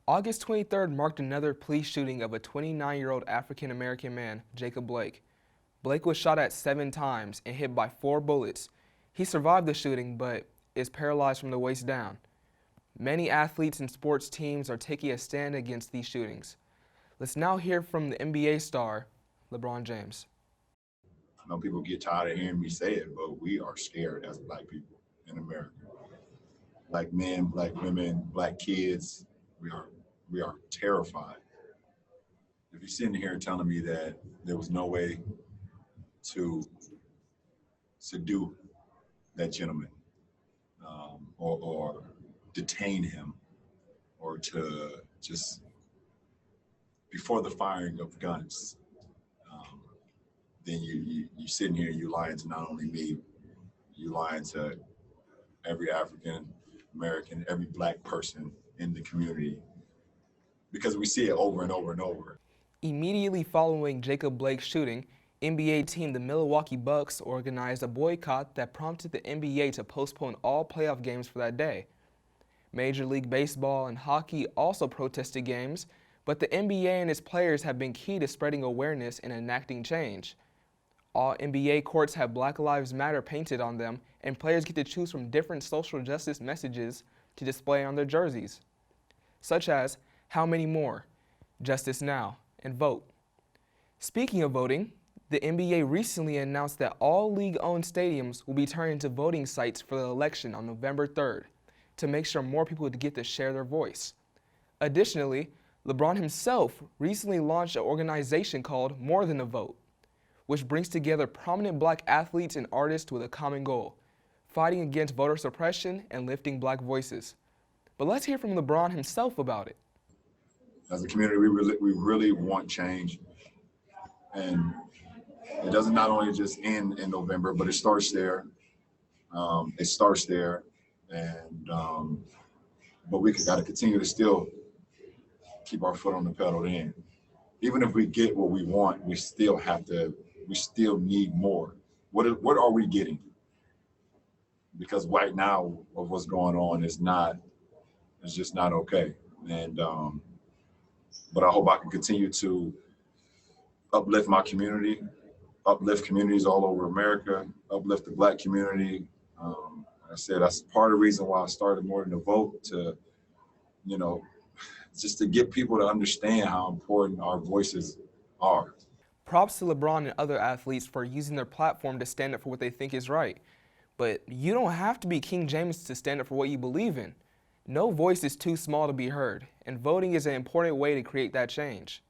August 23rd marked another police shooting of a 29-year-old African-American man, Jacob Blake. Blake was shot at 7 times and hit by 4 bullets. He survived the shooting, but is paralyzed from the waist down. Many athletes and sports teams are taking a stand against these shootings. Let's now hear from the NBA star, Lebron James. I know people get tired of hearing me say it, but we are scared as Black people in America. Black men, Black women, Black kids, we are terrified. If you're sitting here telling me that there was no way to subdue that gentleman, or detain him, or to just before the firing of guns, then you sitting here and you lying to not only me, you lying to every African American, every Black person in the community, because we see it over and over and over. Immediately following Jacob Blake's shooting, NBA team the Milwaukee Bucks organized a boycott that prompted the NBA to postpone all playoff games for that day. Major League Baseball and hockey also protested games, but the NBA and its players have been key to spreading awareness and enacting change. All NBA courts have Black Lives Matter painted on them, and players get to choose from different social justice messages to display on their jerseys, such as "How many more?", "Justice now," and "Vote." Speaking of voting, the NBA recently announced that all league-owned stadiums will be turned into voting sites for the election on November 3rd to make sure more people get to share their voice. Additionally, LeBron himself recently launched an organization called More Than a Vote, which brings together prominent Black athletes and artists with a common goal: fighting against voter suppression and lifting Black voices. But let's hear from LeBron himself about it. As a community, we really want change, and it doesn't not only just end in November, but it starts there. And but we got to continue to still keep our foot on the pedal. Then, even if we get what we want, we still need more. What are we getting? Because right now, of what's going on is just not okay. And but I hope I can continue to uplift my community, uplift communities all over America, uplift the Black community. Like I said, that's part of the reason why I started More Than a Vote, to, just to get people to understand how important our voices are. Props to LeBron and other athletes for using their platform to stand up for what they think is right. But you don't have to be King James to stand up for what you believe in. No voice is too small to be heard, and voting is an important way to create that change.